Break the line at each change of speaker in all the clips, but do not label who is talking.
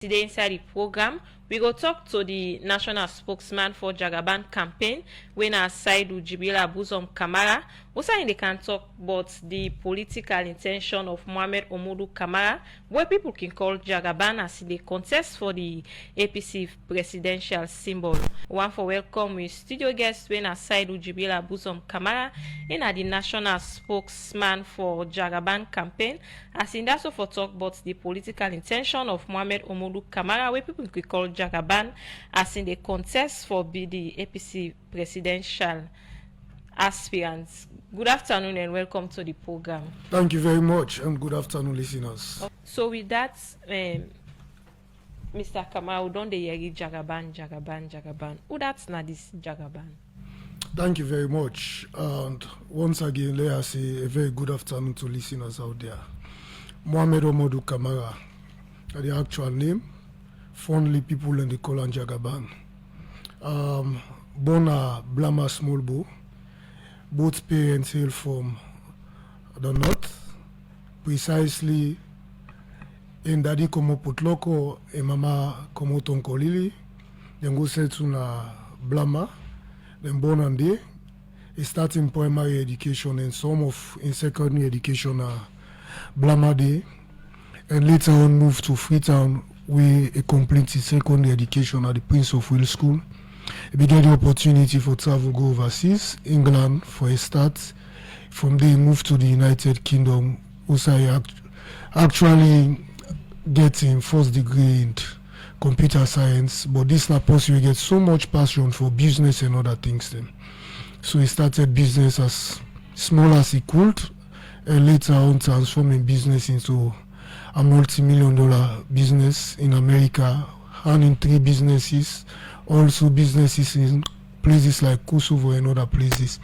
Today inside the program, we go talk to the national spokesman for Jagaban campaign, when our side with Jagaban Kamara. Also, they can talk about the political intention of Mohamed Omodu Kamara, where people can call Jagaban as the contest for the APC presidential symbol. One for welcome with studio guest when our side with Jagaban Kamara, and the national spokesman for Jagaban campaign, as in also for talk about the political intention of Mohamed Omodu Kamara, where people could call Jagaban as in the contest for the APC presidential aspirants. Good afternoon and welcome to the program.
Thank you very much and good afternoon, listeners.
So with that, Mr. Kamara, don't they hear Jagaban? Who that's not this Jagaban?
Thank you very much. And once again, let us say a very good afternoon to listeners out there. Mohamed Omodu Kamara, the actual name. Fondly, people in the call on Jagaban. Born a Blama Smallbo. Both parents hail from the north, precisely in Daddy Komo Putloko and Mama Komo Tonkolili. Then go settle na Blama. Then born on day. He started in primary education and some of in secondary education Blama Day. And later on moved to Freetown where he completed secondary education at the Prince of Wales School. He began the opportunity for travel go overseas, England for a start. From there he moved to the United Kingdom. Also he actually getting first degree in computer science, but this na person will get so much passion for business and other things then. So he started business as small as he could and later on transforming business into a multi-million-dollar business in America, running 3 businesses, also businesses in places like Kosovo and other places.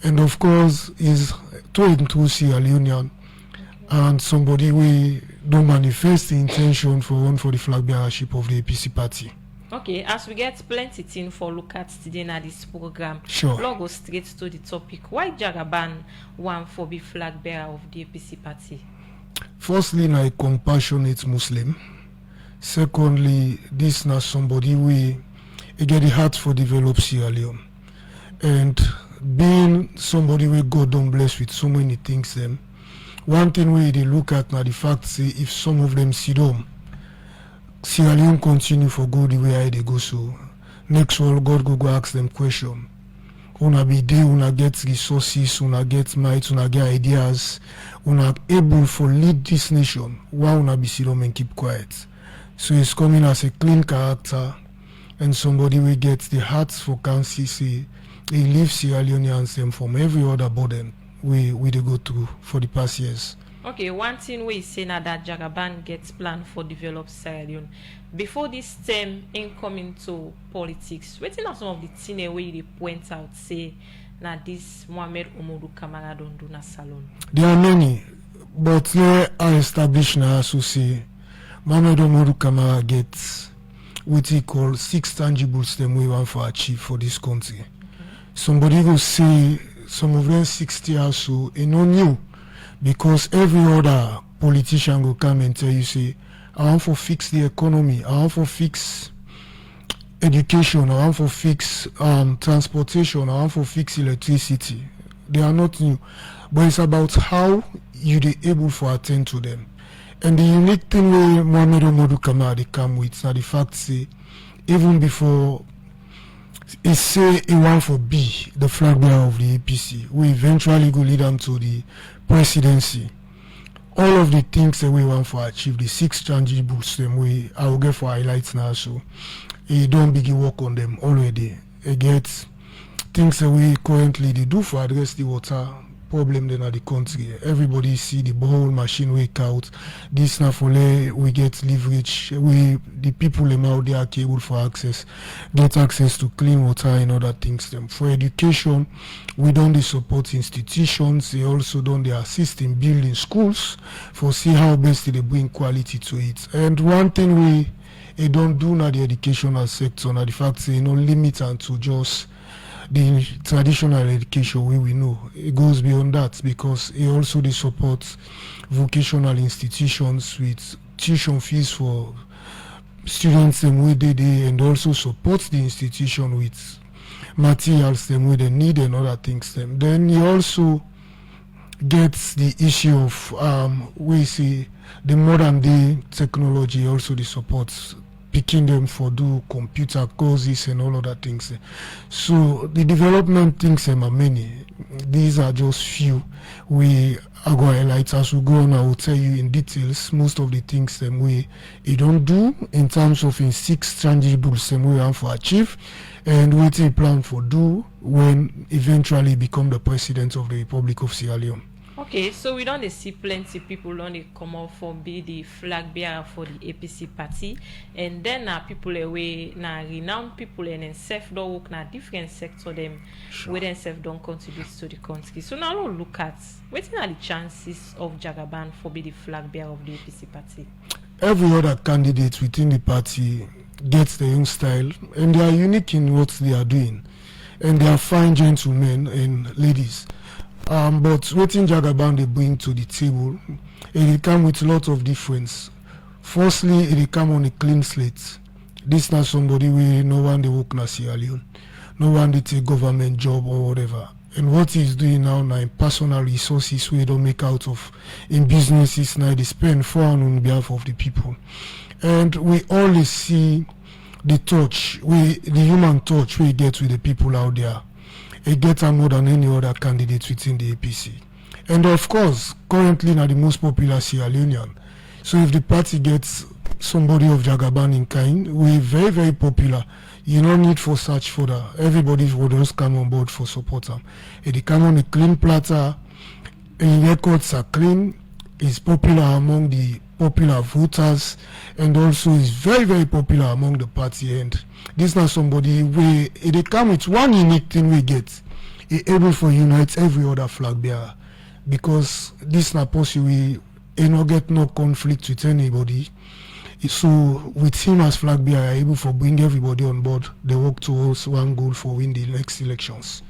And of course, is through Sierra Leone and somebody we don't manifest the intention for run for the flag bearership of the APC party.
Okay, as we get plenty thing for look at today in this program,
sure.
Let's go straight to the topic. Why Jagaban want for be flag bearer of the APC party?
Firstly, a compassionate Muslim. Secondly, this not somebody we get the heart for develop Sierra Leone. And being somebody we God don't bless with so many things them. One thing we they look at now the fact say if some of them sit down, Sierra Leone continue for go the way they go so. Next one God go ask them question. Una be there, una get resources, una get might, una get ideas, una able for lead this nation. Why una be sit down and keep quiet? So he's coming as a clean character and somebody will get the heart for council. He leaves Sierra Leoneans them from every other burden we they go through for the past years.
Okay, one thing we say now that Jagaban gets planned for develop Sierra Leone. Before this term in coming to politics, what are some of the things where they point out say now this Mohamed Omodu Kamara don't do na salon?
There are many, but here I establish now to say Mohamed Omodu Kamara gets what he call 6 tangibles them we want to achieve for this country. Somebody will say some of them 60 or so, and not new, because every other politician will come and tell you, say, I want to fix the economy, I want to fix education, I want to fix transportation, I want to fix electricity. They are not new, but it's about how you are able to attend to them. And the unique thing where Mohamed Omodu Kamara they come with now the fact say even before he say he want to be the flag bearer of the APC, we eventually go lead them to the presidency. All of the things that we want to achieve, the 6 tangibles them we I will get for highlights now, so he don't begin work on them already. He gets things that we currently they do for address the water problem then at the country. Everybody see the borehole machine wake out. This now for we get leverage. The people them out there are able for get access to clean water and other things. Them for education, we don't support institutions. They also don't assist in building schools for see how best they bring quality to it. And one thing we don't do now the educational sector now the fact say limit and to just the traditional education we know. It goes beyond that because it also they support vocational institutions with tuition fees for students them where they and also support the institution with materials them where they need and other things them. Then he also gets the issue of we see the modern day technology, also the supports picking them for do computer courses and all other things. So the development things are many. These are just few. We are going to highlight as we go on. I will tell you in details most of the things them we don't do in terms of in 6 tangibles them we have for achieve and what he plan for do when eventually become the president of the Republic of Sierra Leone.
Okay, so we don't see plenty people on come out for be the flag bearer for the APC party, and then people away now renowned people and then self don't work na different sector them where then self don't contribute to the country. So now we'll look at what are the chances of Jagaban for be the flag bearer of the APC party.
Every other candidate within the party gets their own style and they are unique in what they are doing, and they are fine gentlemen and ladies. But what in Jagaban they bring to the table, it come with a lot of difference. Firstly, it come on a clean slate. This not somebody where no one they work na Sierra Leone, no one they take government job or whatever. And what he's doing now in personal resources we don't make out of in businesses now they spend for and on behalf of the people. And we always see the touch, the human touch we get with the people out there. It gets more than any other candidate within the APC. And of course, currently now the most popular Sierra Leonean. So if the party gets somebody of Jagaban in kind, we're very, very popular. You don't need for search further. Everybody will just come on board for support them. If they come on a clean platter, and records are clean, is popular among the popular voters, and also is very, very popular among the party. And this is not somebody where they come with one unique thing we get, able to unite every other flag bearer, because this not possible. We not get no conflict with anybody. So with him as flag bearer, able to bring everybody on board. They work towards one goal for win the next elections.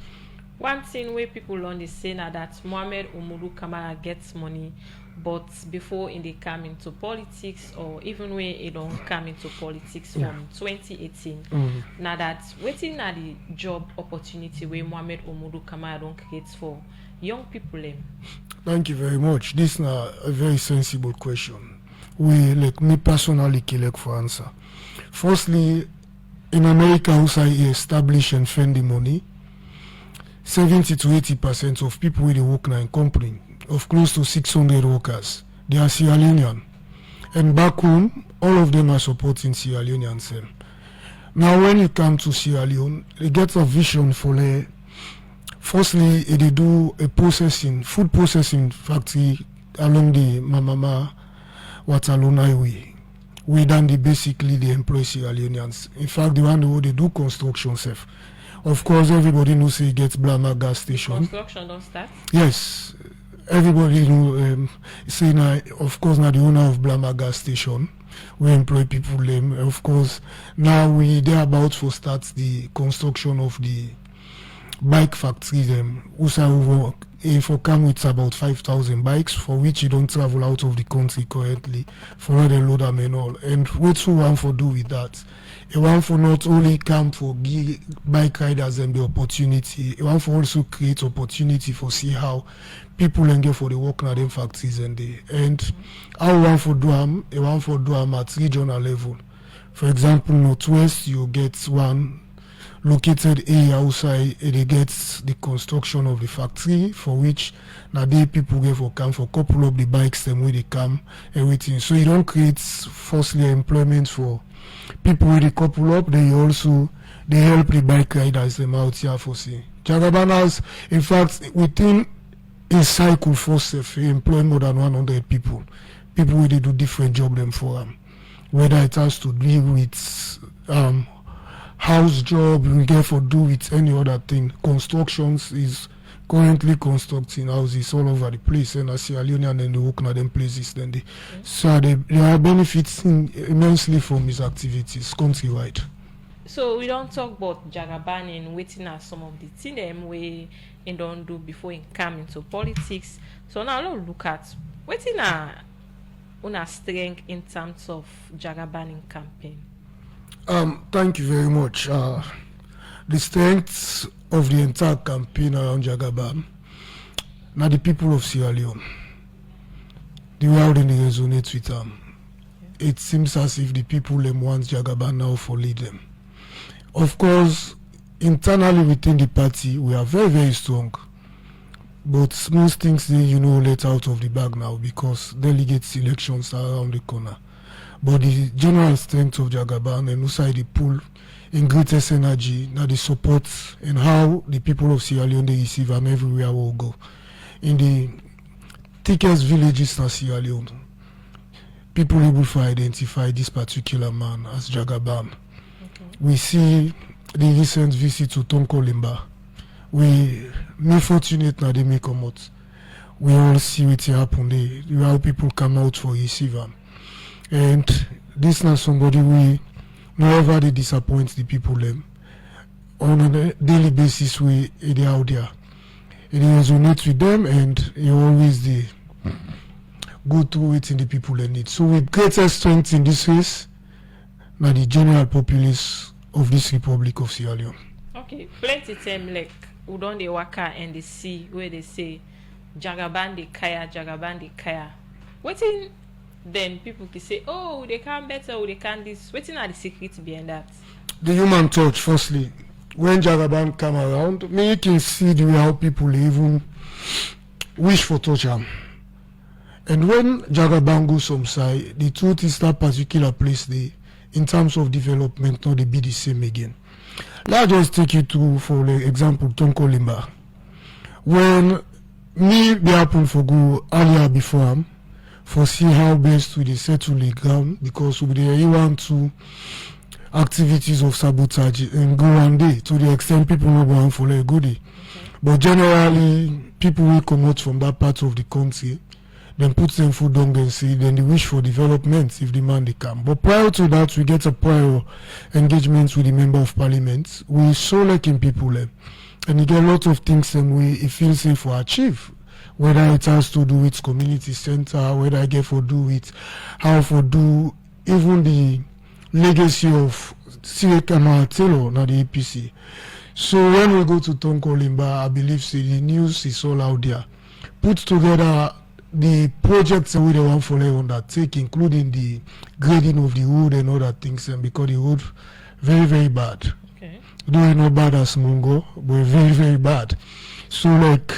One thing where people on the say now that Mohamed Omodu Kamara gets money, but before they come into politics, or even when they don't come into politics from 2018, now that waiting at the job opportunity where Mohamed Omodu Kamara don't create for young people.
Thank you very much. This is a very sensible question. We like me personally like for answer. Firstly, in America, who say establish and spend the money, 70 to 80% of people with the work now in company, of close to 600 workers, they are Sierra Leonean. And back home, all of them are supporting Sierra Leoneans. Now, when you come to Sierra Leone, they get a vision for firstly, they do a food processing factory along the Mamama Waterloo Highway. We done basically they employ Sierra Leoneans. In fact, the one who they do construction self. Of course, everybody knows he gets Blama gas station.
Construction don't start?
Yes. Everybody know, say now, of course, now the owner of Blama gas station. We employ people. Of course, now they're about to start the construction of the bike factory. For come with about 5,000 bikes, for which you don't travel out of the country currently, for where they load them and all. And what you want for do with that? You want for not only come for give bike riders them the opportunity, you want for also create opportunity for see how people can get for the work in them factories and how you want for do them, you want for do them at regional level. For example, Northwest you get one located area outside they get the construction of the factory, for which now they people get for come for couple of the bikes them where they come everything. So you don't create firstly employment for people with a couple up, they help the bike riders them out here for see. Jagaban has, in fact, within a cycle first employ more than 100 people. People where they do different job them for them. Whether it has to do with house job, we get for do with any other thing. Constructions is currently constructing houses all over the place, and as Sierra Leone and then they work in them places, then so they are benefiting immensely from his activities countrywide.
So we don't talk about Jagaban and waiting at some of the things them we don't do before he come into politics. So now let's look at waiting una strength in terms of Jagaban campaign?
Thank you very much. The strength of the entire campaign around Jagaban, now the people of Sierra Leone, the way how they resonate with them. It seems as if the people them want Jagaban now for lead them. Of course, internally within the party, we are very, very strong. But most things they, let out of the bag now because delegates elections are around the corner. But the general strength of Jagaban and also the pull in greatest energy, now the support and how the people of Sierra Leone they receive them everywhere we go. In the thickest villages in Sierra Leone, people able to identify this particular man as Jagaban. Okay. We see the recent visit to Tonko Limba. We more fortunate now they may come out. We all see what happen there, how people come out for receive him. And this not somebody we never they disappoint the people them. On a daily basis they out there. It resonates with them and he always they go through it in the people they need. So with greatest strength in this case, now the general populace of this Republic of Sierra Leone.
Okay, plenty time like we don dey waka and they see where they say Jagaban the kaya. Wetin then people can say, oh, they can better, or they can this. Wetin are the secrets behind that?
The human touch, firstly. When Jagaban come around, me can see the way how people even wish for touch him. And when Jagaban goes some side, the truth is that particular place they, in terms of development, not they be the same again. Let's just take you to, for example, Tonko Limba. When me be happen for go earlier before him, for see how best we settle the ground, because we dey want to activities of sabotage and go one day to the extent people no go for a good day. Okay. But generally, people will come out from that part of the country, then put them food down and see, then they wish for development if the man they come. But prior to that, we get a prior engagement with the member of parliament. We so liking people them. And you get a lot of things and we feel safe for achieve. Whether it has to do with community center, whether I get for do with how for do even the legacy of C.A. Kamara Taylor, not the APC. So when we go to Tonko Limba, I believe the news is all out there. Put together the projects that we want for undertake, including the grading of the road and other things, and because the road very, very bad. Okay. Though not bad as Mungo, but very, very bad. So like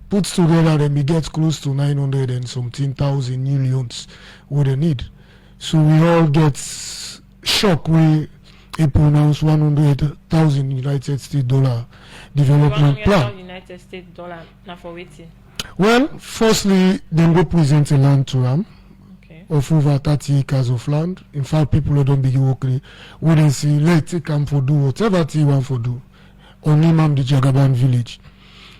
put together and we get close to 900 and something thousand millions what they need. So we all get shocked when it pronounce 100,000 United States dollar development plan.
United States dollar now for waiting.
Well, firstly, then go present a land to them of over 30 acres of land. In fact, people who don't begin working, we then say, let's take them for do whatever they want for do. On Imam the Jagaban village.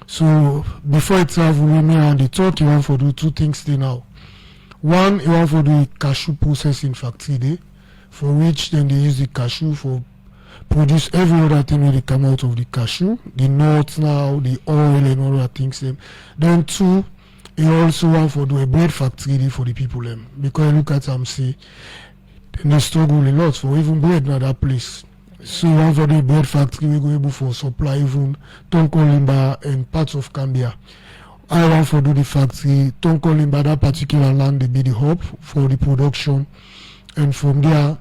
So before it travel, we may on the talk, you want for do two things there now. One, you want for do a cashew processing factory there, for which then they use the cashew for produce every other thing when they come out of the cashew, the nuts now, the oil and all other things. Then two, you also want for do a bread factory there for the people them. Because you look at them say, they struggle a lot for even bread in that place. So one for the bread factory, we go able for supply even Tonko Limba and parts of Cambia. I want for do the factory, Tonko Limba, that particular land, they be the hub for the production. And from there,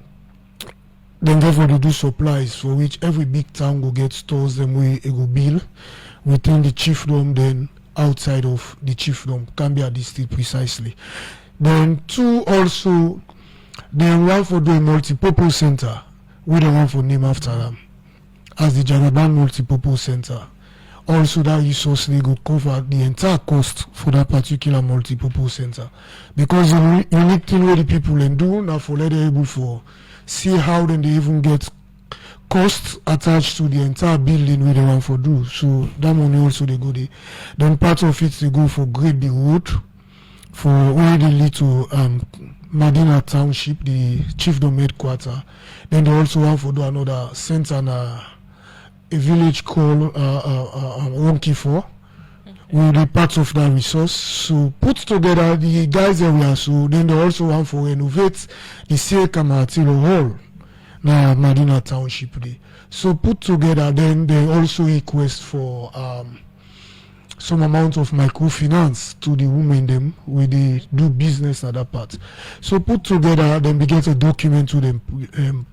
then therefore they do supplies for which every big town will get stores them way it go bill within the chiefdom, then outside of the chiefdom, Cambia district precisely. Then two also, then one for the multipurpose center. We don't want for name after them as the Jagaban Multipurpose Center. Also, that resource they go cover the entire cost for that particular multipurpose center. Because the unique thing where the people then do now for let able for see how then they even get costs attached to the entire building where they want for do. So that money also they go there. Then part of it they go for grade the road for where they lead to Medina Township, the chiefdom headquarter. Then they also have to do another center in a village called Ronki 4, we the part of that resource. So put together the guys that we are so then they also want for renovate the CA Kamaratilo Hall now Medina Township Day. So put together then they also request for some amount of microfinance to the women them where they do business at that part. So put together then we get a document to them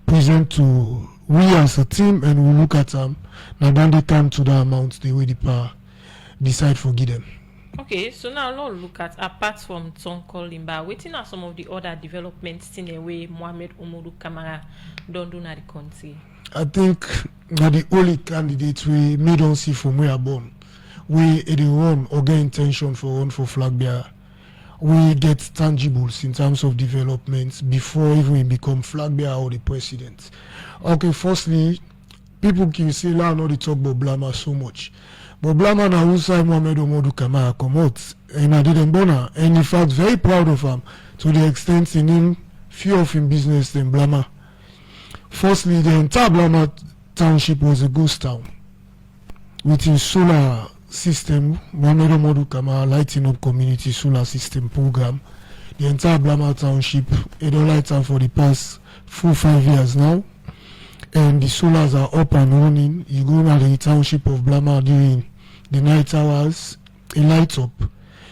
present to we as a team and we look at them. Now then they come to the amount they will decide for give them.
Okay, so now let's look at apart from Tonko Limba, waiting are some of the other developments in a way Mohamed Omodu Kamara don't do na the country.
I think that the only candidate we may don't see from where born. We the run or get intention for run for Flagbearer. We get tangibles in terms of developments before even we become Flagbearer or the president. Okay, firstly, people can say la not the talk about Blama so much. But Blama na who say Mohamed Omodu Kamara come out and I didn't bona and in fact very proud of him to the extent in him few of him business than Blama. Firstly, the entire Blama township was a ghost town with his solar system, Mohamed Omodu Kamara lighting up community solar system program. The entire Blama township it don't light up for the past 4-5 years now. And the solars are up and running. You go to the township of Blama during the night hours, it lights up.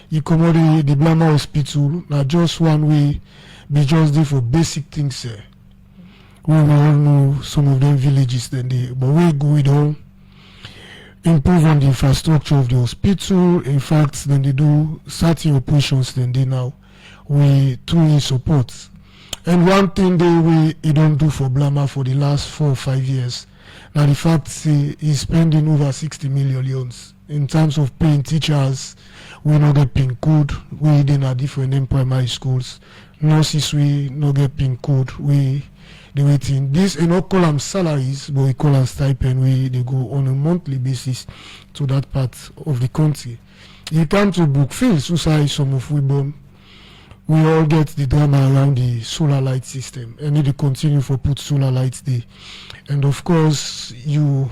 You come out the Blama hospital, now just one way, be just there for basic things here. We all know some of them villages then they, but we go it on, improve on the infrastructure of the hospital. In fact, then they do certain operations then they now, we truly support. And one thing we don't do for Blama for the last 4 or 5 years, now the fact he's spending over 60 million in terms of paying teachers. We not get pin code. We in a different primary schools. Nurses we not get pin code. We they waiting. This we not call them salaries, but we call them stipend. We they go on a monthly basis to that part of the country. You come to Brookfield, Susai, some of we born. We all get the drama around the solar light system and they continue for put solar lights there. And of course you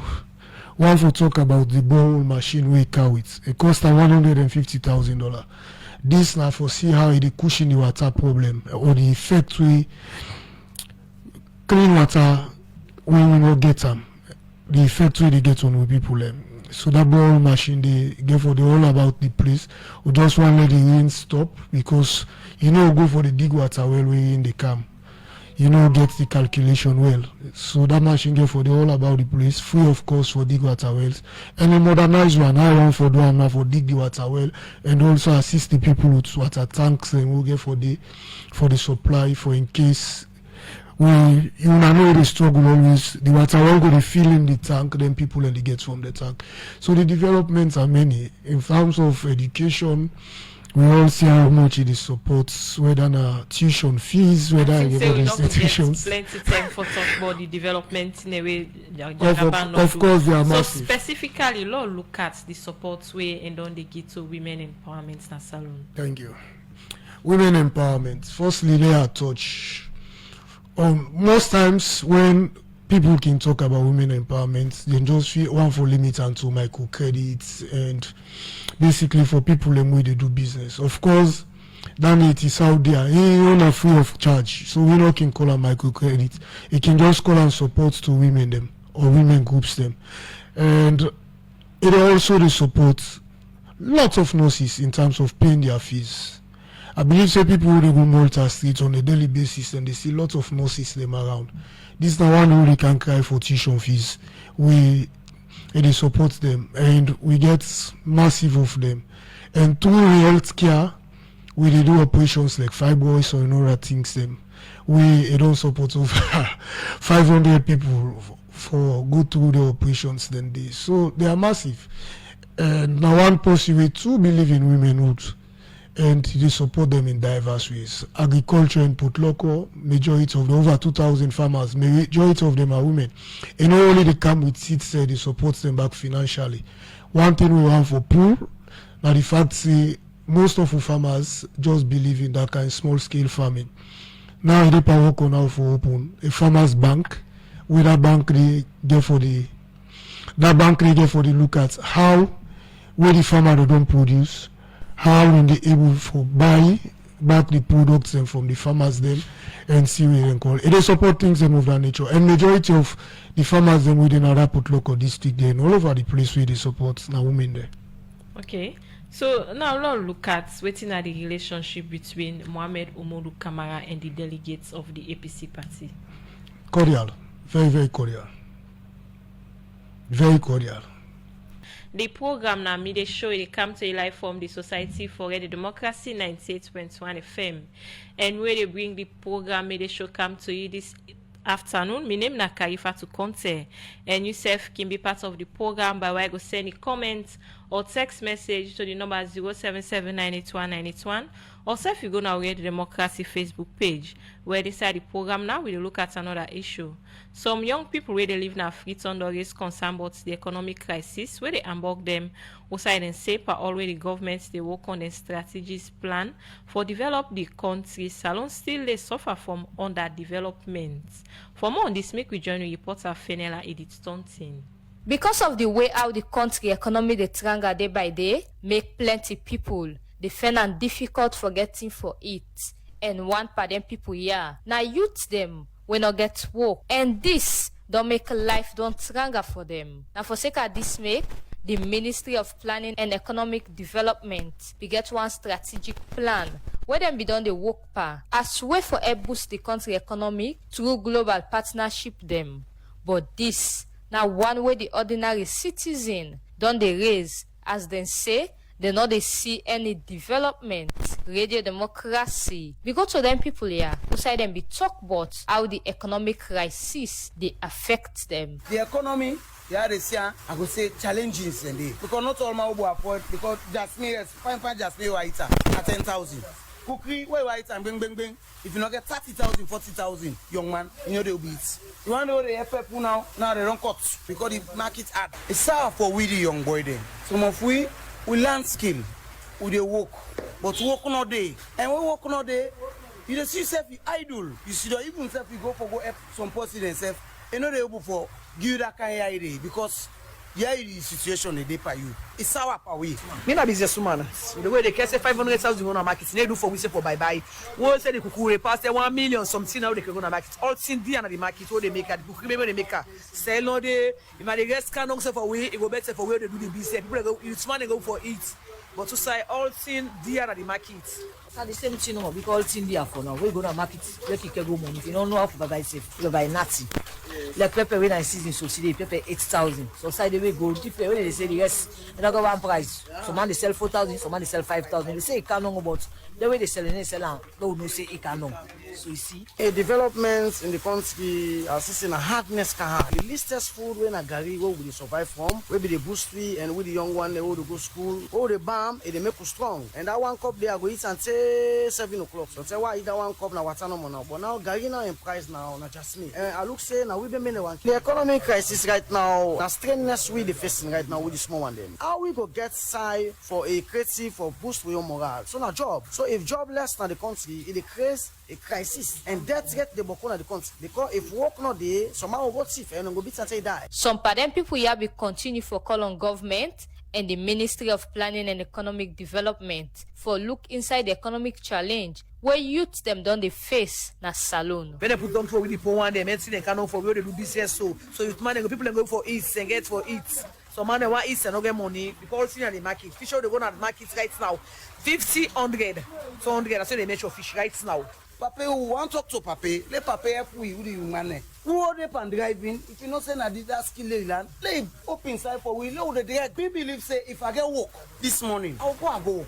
want to talk about the borehole machine we carry it. It costs $150,000. This now for see how it cushion the water problem or the effect we clean water when we not get them. The effect we they get on with people so that borehole machine they get for the all about the place. We just want to let the rain stop because you know go for the dig water well we in the camp. You know get the calculation well. So that machine get for the all about the place, free of cost for dig water wells. And a modernized one, I want for do now for dig the water well and also assist the people with water tanks and we'll get for the supply for in case you know the struggle always the water well go to fill in the tank, then people and they get from the tank. So the developments are many. In terms of education, we all see how much it supports, whether tuition fees, whether institutions.
Plenty time for talk about the development in a way.
Of course, they are massive.
So specifically, look at the support way and on the give to women empowerment in salon.
Thank you. Women empowerment. Firstly, they are touch. Most times when people can talk about women empowerment, they just feel one for limit and to microcredits and basically for people and way they do business. Of course, then it is out there. You're not free of charge, so we not can call them microcredit. It can just call them support to women them or women groups them, and it also the support lots of nurses in terms of paying their fees. I believe say people who go Malta Street on a daily basis and they see lots of nurses them around. This is the one who they can cry for tuition fees. They support them and we get massive of them. And through healthcare, we they do operations like fibroids or other things them. We don't support over 500 people for go through the operations then they. So they are massive. And now one possible to believe in womenhood. And they support them in diverse ways. Agriculture input local, majority of the over 2,000 farmers, majority of them are women. And not only they come with seeds, they support them back financially. One thing we want for poor, now the fact say most of the farmers just believe in that kind of small scale farming. Now they work on how for open a farmers bank, where that bank they get for the look at how where the farmer they don't produce, how when they able to buy back the products and from the farmers them and see where they call. They support things them of that nature. And majority of the farmers them within our Rapport local district there and all over the place where they support now women there.
Okay. So now let's look at waiting at the relationship between Mohamed Omodu Kamara and the delegates of the APC party.
Cordial. Very, very cordial. Very cordial.
The program now made a show it come to live from the Society for the Democracy 98.1 FM. And where they bring the program made a show come to you this afternoon. My name is Karifa to Conte. And yourself can be part of the program by way of send a comment or text message to the number 077981981. Also, if you go now read the Democracy Facebook page, where they say the program now we look at another issue. Some young people where they live now Freetown don't raise concern about the economic crisis, where they embark them outside and say per already governments they work on a strategies plan for develop the country. Salon still they suffer from underdevelopment. For more on this, make we join you reporter Fenella Edith Stunting.
Because of the way how the country economy the tranga day by day, make plenty people they find it difficult for getting for it. And one part them people here, now youth them when not get work. And this don't make life don't tranga for them. Now for sake of this make, the Ministry of Planning and Economic Development we get one strategic plan where them be done the work par as way for a boost the country economy through global partnership them. But this now one way the ordinary citizen don't they raise as they say they know they see any development, radio democracy. We go to them people here who say them be talk about how the economic crisis they affect them.
The economy, yeah, this year I go say challenges and they because not all my will afford because Jasmine is fine Jasmine white at 10,000. Cookery where white and bing. If you not get 30,000, 40,000, young man, you know they'll be it. You want to know the FF now they don't cut because the market hard. It's sad for we the young boy then. Some of we learn skill, we dey work, but work no day. And when work no day, you don't see yourself you idle. You see that even if you go for help some person themselves, you know they able for give that kind of idea because yeah, the situation they pay you. It's sour per way.
Me na businesswoman. The way they can say 500,000 on the market, they do for we say for bye. We say the kukure pass 1 million something now they can go on the market. All thing there on the market, what they make at the kukure they make sell no day. If my rest can also for we, it go better for where they do the business. People go, it's money go for it. But to say all thing there on the market. It's the same thing now because all thing there for now. We go to the market, we can go money. If you don't know how to buy safe, you buy nothing. Like pepper when I see in society, pepper 8,000. So side the way go different. When they say the rest, they don't go one price. Some man they sell 4,000, some man they sell 5,000. They say it can't know, but the way they sell it, they sell no say it can't know. So you see,
Developments in the country are seeing a hardness. The leastest food when a gari where we survive from, where be the boost tree and with the young one they go to school, or the balm, they make you strong. And that one cup they are go eat and say 7 o'clock. So say why eat that one cup now what's no more now. But now gari now in price now, not just me. And I look say now we be many one. The economic crisis right now, the strangeness we the facing right now with the small one them. How we go get side for a creative for boost for your morale? So now job. So if jobless in the country, it creates a crisis and that get the bokona the country because if work not there, somehow go sick and go beat and say die.
Some of them people here will continue for call on government and the Ministry of Planning and Economic Development for look inside the economic challenge where youth them don't they face na salon.
when they put down for with the poor one, they medicine they cannot for where they do business so youth man people they go for eats and get for eats. Some man they want eats and not get money because in the market. Fish out they go on the market right now. 50, 100, 200. That's why they measure fish right now.
Pape, who want to talk to Pape? Let Pape help we with the man. Who are they pan driving? If you not say that that skill land, let open side for we know the direct. We believe say if I get work this morning, I'll go and go.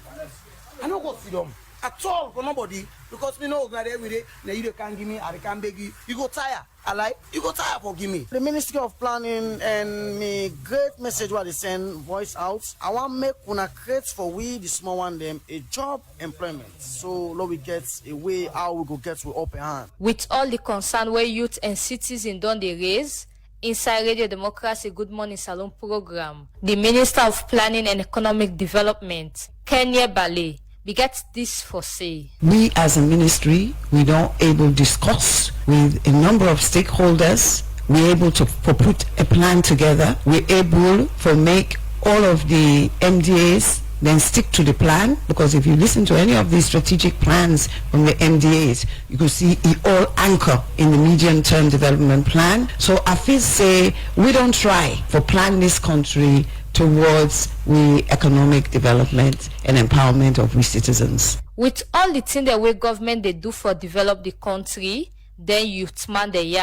I don't go sit down at all for nobody because we know that every day now you can't give me, I can't beg you. You go tired. I like you go tired for give me. The Ministry of Planning and me great message what they send voice out. I want make una create for we the small one them a job employment. So now we get a way how we go get with open hand.
With all the concern where youth and citizens don't they raise inside Radio Democracy Good Morning Salon program, the Minister of Planning and Economic Development, Kenya Bale, we get this for say.
We as a ministry, we don't able to discuss with a number of stakeholders. We're able to put a plan together. We're able to make all of the MDAs, then stick to the plan, because if you listen to any of these strategic plans from the MDAs, you could see it all anchor in the medium-term development plan. So I feel say we don't try for plan this country towards the economic development and empowerment of we citizens.
With all the things that we government they do for develop the country, then youth man they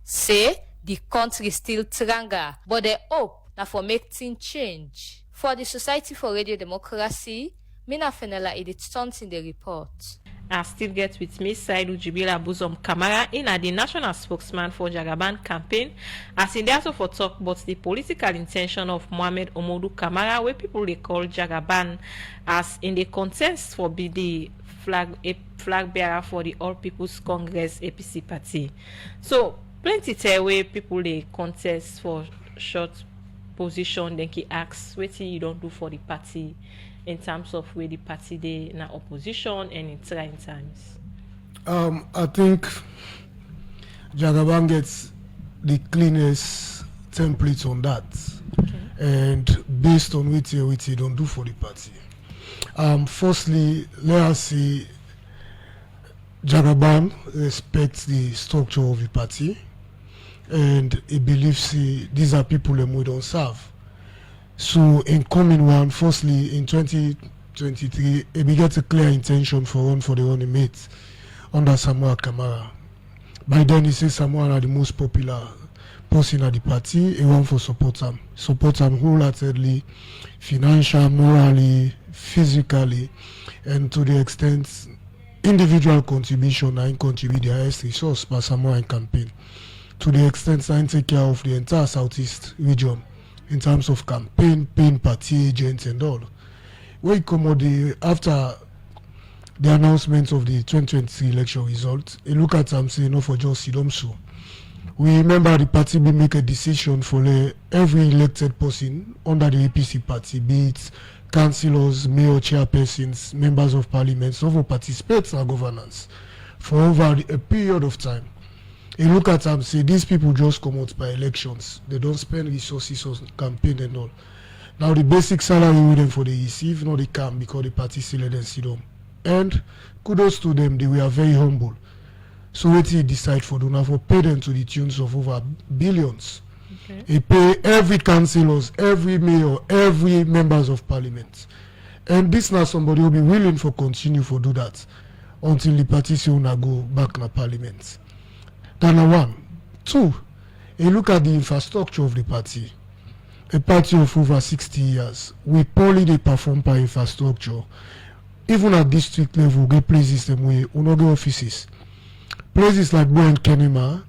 say the country still stronger, but they hope that for make things change. For the Society for Radio Democracy, Mina Fenela edit stunts in the report.
I still get with me Saidu Jibila Buzom Kamara in the national spokesman for Jagaban campaign, as in also for talk about the political intention of Mohamed Omodu Kamara, where people they call Jagaban, as in the contest for be the flag bearer for the All People's Congress APC party. So plenty tell where people they contest for short position, then he asks what you don't do for the party in terms of where the party they in opposition and in trying times.
I think Jagaban gets the cleanest template on that, and based on what you don't do for the party. Firstly, let us see Jagaban respects the structure of the party, and he believes these are people that we don't serve. So in coming one, firstly in 2023, he began a clear intention for the running mate under Samoa Kamara. By then he says Samoa are the most popular person at the party. He want for support him wholeheartedly, financially, morally, physically, and to the extent individual contribution and contribute the highest resource by Samoan campaign. To the extent I take care of the entire Southeast region in terms of campaign, party agents and all. We come after the announcement of the 2023 election results, a look at them say no for just Sidom so. We remember the party will make a decision for every elected person under the APC party, be it councillors, mayor, chairpersons, members of parliament, so for participate in governance for over a period of time. You look at them, say these people just come out by elections. They don't spend resources on campaign and all. Now the basic salary with them for they receive, no they can't because the party still let them sit down. And kudos to them, they were very humble. So what he decide for do now for pay them to the tunes of over billions. Okay. He pay every councillors, every mayor, every members of parliament. And this now somebody will be willing for continue for do that until the party say una go back in the parliament. That's one. Two, you look at the infrastructure of the party. A party of over 60 years, we poorly they perform by infrastructure. Even at district level, we get places them way, we not get offices. Places like Bo and Kenema,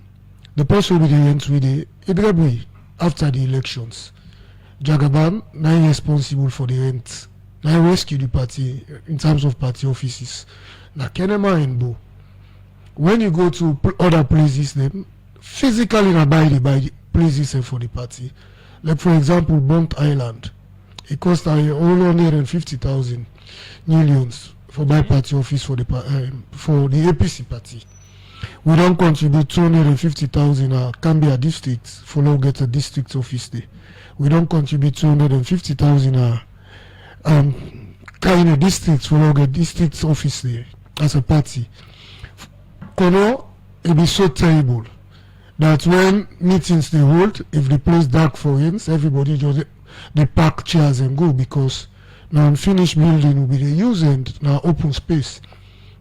the person with the rent with it after the elections. Jagaban, now responsible for the rent. Now rescue the party in terms of party offices. Now Kenema and Bo. When you go to other places, them physically abide by the places for the party. Like for example, Bont Island, it cost 150,000 millions for my party office for the APC party. We don't contribute 250,000 Cambia district for now get a district office there. We don't contribute 250,000 Kaine district for now get district office there as a party. Kono, it be so terrible that when meetings they hold, if the place dark for instance, everybody just they pack chairs and go because now unfinished building will be the use and now open space.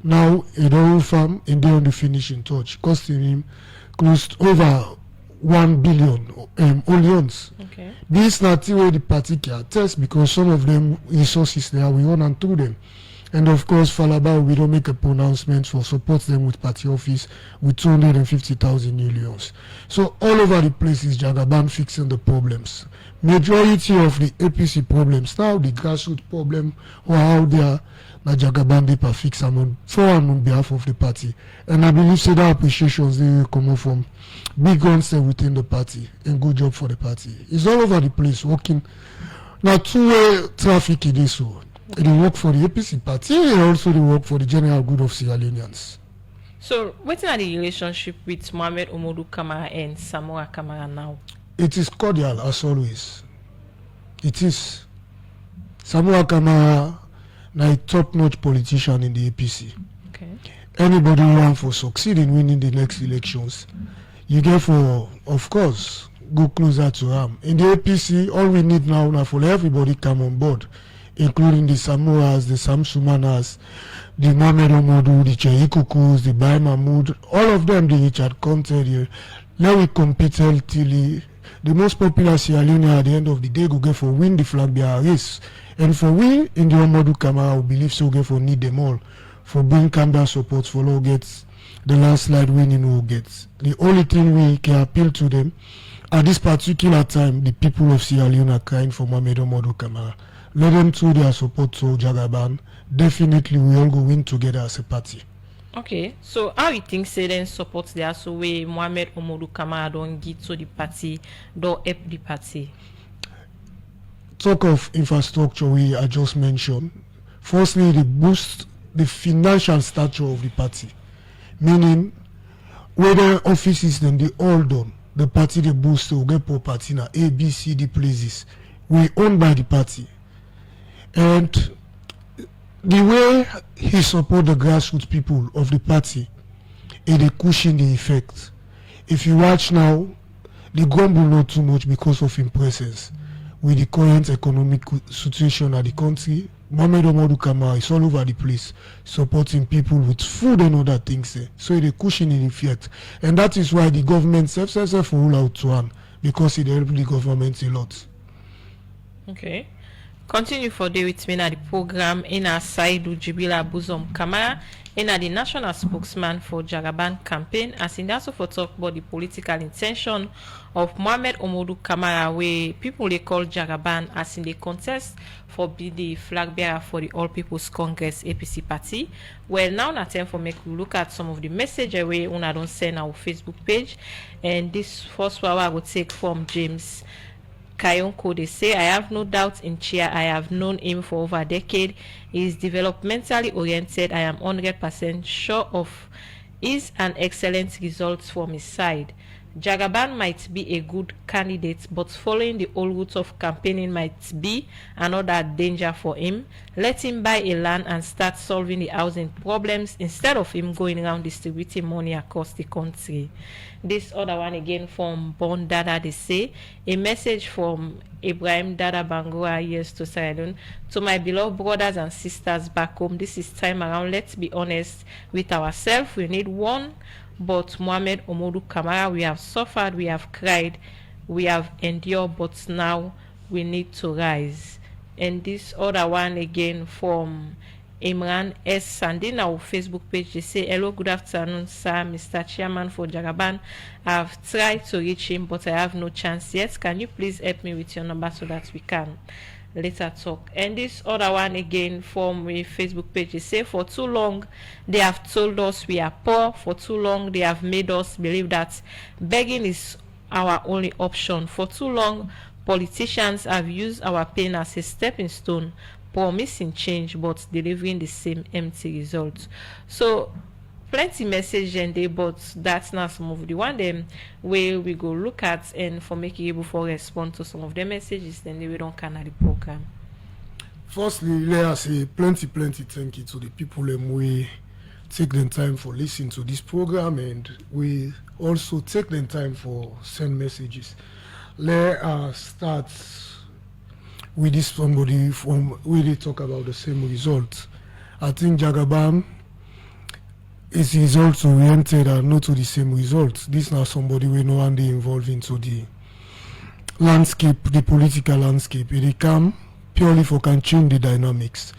Now a whole farm and they on the finishing touch, costing him close to over 1 billion only. Okay. This not where the party can test because some of them resources there we own and through them. And of course, Falaba, we don't make a pronouncement for support them with party office with 250,000 millions. So all over the place is Jagaban fixing the problems. Majority of the APC problems now, the grassroots problem, or how they are, Jagaban they fix them for and on behalf of the party. And I believe so that appreciations they will come up from big guns within the party and good job for the party. It's all over the place working. Now two-way traffic in this one. They work for the APC party and also they work for the general good of Sierra Leoneans.
So, what is the relationship with Mohamed Omodu Kamara and Samoa Kamara now?
It is cordial as always. It is. Samuel Kamara, now a top-notch politician in the APC.
Okay.
Anybody who want for succeed in winning the next elections, you get for, of course, go closer to him. In the APC, all we need now for everybody come on board, including the Samuras, the Samsumanas, the Mohamed Omodu, the Cheikukus, the Bai Mahmoud, all of them, the Richard Conte. Now we compete till the most popular Sierra Leone at the end of the day go get for win the Flagbearer race. And for we in the Omodu Kamara, we believe so get for need them all. For bring Canberra support for all gets the landslide winning who gets. The only thing we can appeal to them at this particular time, the people of Sierra Leone are crying for Mohamed Omodu Kamara. Let them through their support to Jagaban. Definitely we all go win together as a party.
Okay, so how you think say then support there so way Mohamed Omodu Kamara don't get to the party, don't help the party?
Talk of infrastructure we I just mentioned. Firstly, they boost the financial stature of the party. Meaning whether offices then they all done, the party they boost will get property in A, B, C, D places. We owned by the party. And the way he support the grassroots people of the party, it cushion the effect. If you watch now, the grumble not too much because of his presence. With the current economic situation of the country, Mohamed Omodu Kamara is all over the place supporting people with food and other things. So it cushion the effect. And that is why the government self rule out to one, because it helps the government a lot.
Okay. Continue for day with me at the program in our side Jibila Buzom Kamara in the national spokesman for Jagaban campaign, as in also for talk about the political intention of Mohamed Omodu Kamara, where people they call Jagaban, as in the contest for be the flag bearer for the All People's Congress APC party. Well, now na time for me to look at some of the message away una don't send our Facebook page, and this first one I would take from James Kayonko. They say, I have no doubt in Chia. I have known him for over a decade. He is developmentally oriented. I am 100% sure of is an excellent result from his side. Jagaban might be a good candidate, but following the old route of campaigning might be another danger for him. Let him buy a land and start solving the housing problems instead of him going around distributing money across the country. This other one again from Bon Dada, they say, a message from Ibrahim Dada Bangura, yes, to Sierra Leone. To my beloved brothers and sisters back home, this is time around. Let's be honest with ourselves. We need one. But Mohamed Omodu Kamara, we have suffered, we have cried, we have endured, but now we need to rise. And this other one again from Imran S. Sandina, our Facebook page, they say, hello, good afternoon, sir, Mr. Chairman for Jagaban. I've tried to reach him, but I have no chance yet. Can you please help me with your number so that we can later talk? And this other one again from a Facebook page, they say, for too long they have told us we are poor. For too long they have made us believe that begging is our only option. For too long politicians have used our pain as a stepping stone, promising change but delivering the same empty results. So plenty message and they, but that's not some of the one them where we go look at, and for making able for respond to some of the messages, then we don't can the program.
Firstly, let us say plenty thank you to the people we take the time for listening to this program, and we also take the time for send messages. Let us start with this somebody from where they talk about the same result. I think Jagaban is results oriented and not to the same results. This is not somebody we know and they involved into the landscape, the political landscape. They come purely for can change the dynamics.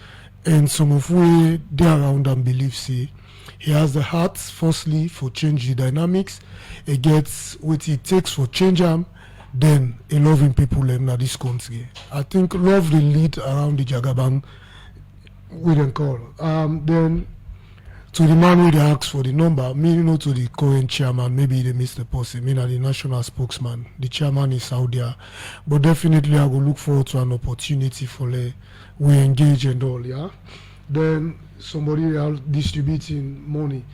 And some of we they around and believe say he has the heart firstly for change the dynamics. He gets what it takes for change them, then a loving people in this country. I think love the lead around the Jagaban we don't call. Then to the man who they ask for the number, me to the current chairman, maybe they missed the person, me the national spokesman. The chairman is out there. But definitely I will look forward to an opportunity for we engage and all, yeah. Then somebody else distributing money.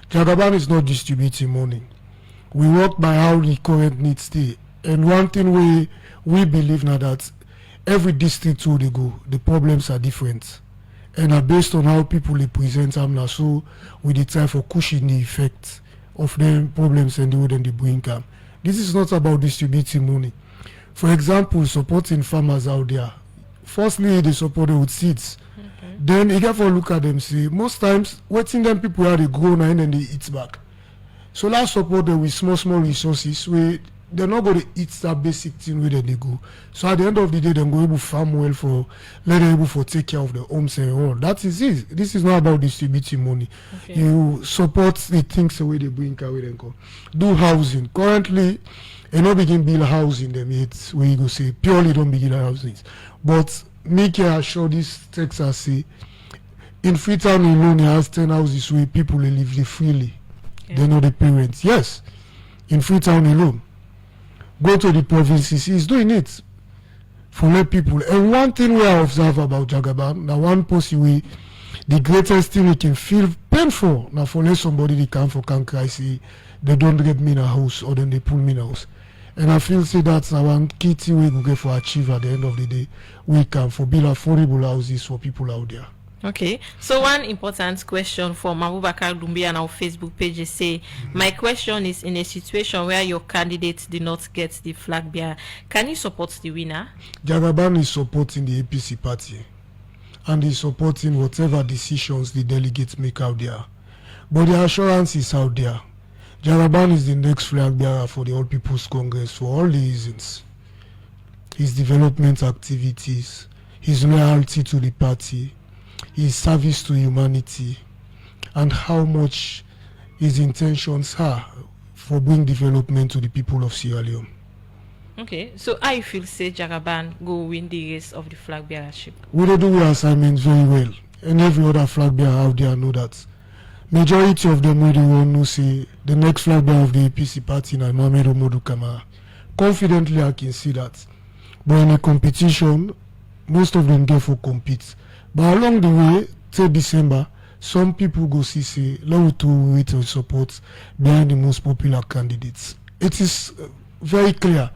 Jagaban is not distributing money. We work by how the current needs stay. And one thing we believe now that every district where they go, the problems are different. And are based on how people they present them now. So we dey try for cushion the effect of them problems and the way they bring them. This is not about distributing money. For example, supporting farmers out there. Firstly, they support them with seeds. Then you get for look at them, see, most times waiting them people are they grow and then they eat back. So let's support them with small resources where they're not going to eat that basic thing where they go. So at the end of the day, they're going to farm well for let them able for take care of their homes and all. That is it. This is not about distributing money. Okay. You support the things the way they bring away them go. Do housing. Currently, you not begin build housing them yet where you go say purely don't begin housing. But make sure this Texas say in Freetown alone it has 10 houses where people live there freely. Yeah. They know the parents. Yes. In Freetown alone. Go to the provinces, he's doing it for let people. And one thing we observe about Jagaban, now one possibly the greatest thing we can feel painful now for let somebody they come for can cry say they don't get me in a house or then they pull me in a house. And I feel say that's one key thing we go get for achieve at the end of the day. We can for build affordable houses for people out there.
Okay, so one important question from Abubakar Dumbi on our Facebook page is say, my question is, in a situation where your candidate did not get the flag bearer, can you support the winner?
Jagaban is supporting the APC party and is supporting whatever decisions the delegates make out there. But the assurance is out there. Jagaban is the next flag bearer for the All People's Congress for all the reasons. His development activities, his loyalty to the party, his service to humanity, and how much his intentions are for bringing development to the people of Sierra Leone.
Okay, so I feel say Jagaban go win the race of the flag bearership.
We don't do our assignments very well, and every other flag bearer out there know that. Majority of them really want to say the next flag bearer of the APC party is Mohamed Omodu Kamara. Confidently, I can see that. But in a competition, most of them get for compete. But along the way, till December, some people go see say, let to wait and support behind the most popular candidates. It is very clear.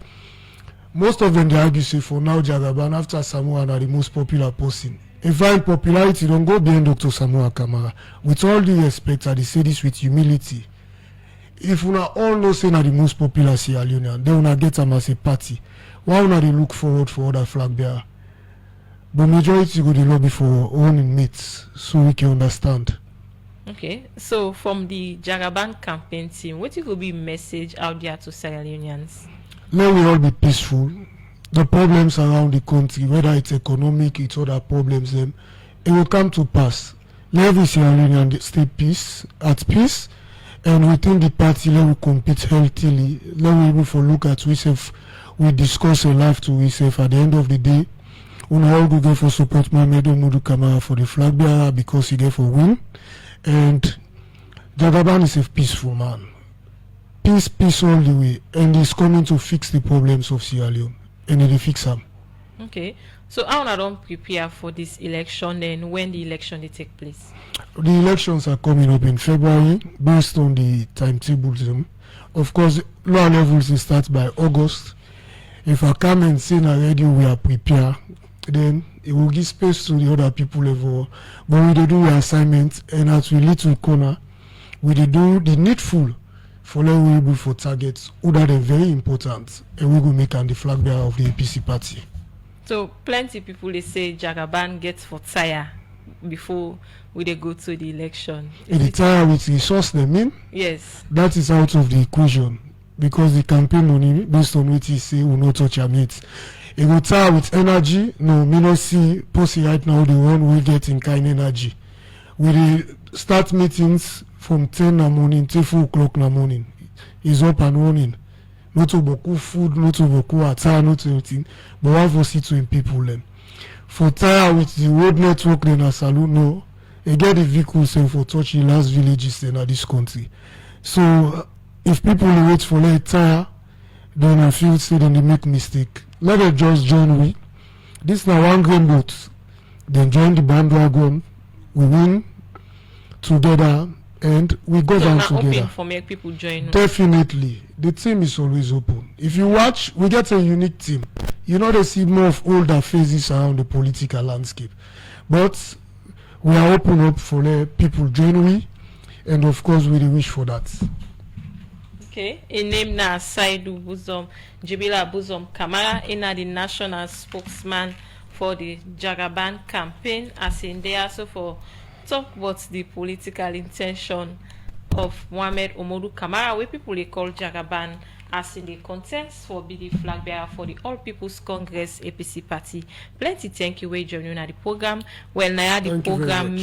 Most of them they argue say for now Jagaban after Samoa are the most popular person. In fact, popularity don't go behind Dr. Samoa Kamara. With all the respect, I say this with humility. If we all know say na the most popular Sierra Leonean, then we get them as a party. Why would they look forward for other flag bearer? But majority go the lobby for own inmates, so we can understand.
Okay, so from the Jagaban campaign team, what will be message out there to Sierra Leoneans?
Let we all be peaceful. The problems around the country, whether it's economic, it's other problems, it will come to pass. Let every Sierra Leonean stay at peace, and within the party, let we compete healthily. Let we able to look at ourselves, we discuss a life to ourselves. At the end of the day, we all go for support Mohamed Omodu Kamara for the flag bearer because he get for win. And Jagaban is a peaceful man. Peace all the way. And he's coming to fix the problems of Sierra Leone. And he'll fix them.
Okay. So how don't prepare for this election and when the election will take place?
The elections are coming up in February based on the timetables. Of course, lower levels will start by August. If I come and say already we are prepared, then it will give space to the other people level. But we do the assignment, and as we little corner, we do the needful for level for targets who are very important, and we will make the flag bearer of the APC party.
So plenty people they say Jagaban gets for tire before we they go to the election.
And the tire with resource they mean?
Yes.
That is out of the equation because the campaign money based on what he say will not touch your mates. It will tire with energy. No, me not see pussy right now the one we get in kind energy. We start meetings from 10 in the morning till 4 o'clock in the morning. It's up and running. Not to boku food, not to boku attire, not to anything. But one for situating people then. For tire with the road network then a salute no. They get the vehicles and for touching last villages in this country. So if people wait for their tire, then I feel say then they make mistake. Let them just join we. This now one green boat. Then join the bandwagon. We win together and we go down together.
Open for make people join.
Definitely. The team is always open. If you watch, we get a unique team. you know, they see more of older faces around the political landscape. But we are open up for people join we, and of course we wish for that.
Okay, in name na Saidu Buzom, Jibila Buzom Kamara, in the national spokesman for the Jagaban campaign, as in there also for talk about the political intention of Mohamed Omodu Kamara, where people they call Jagaban, as in the contest for be the flag bearer for the All People's Congress APC party. Plenty thank you, we join you at the program. Well, now the program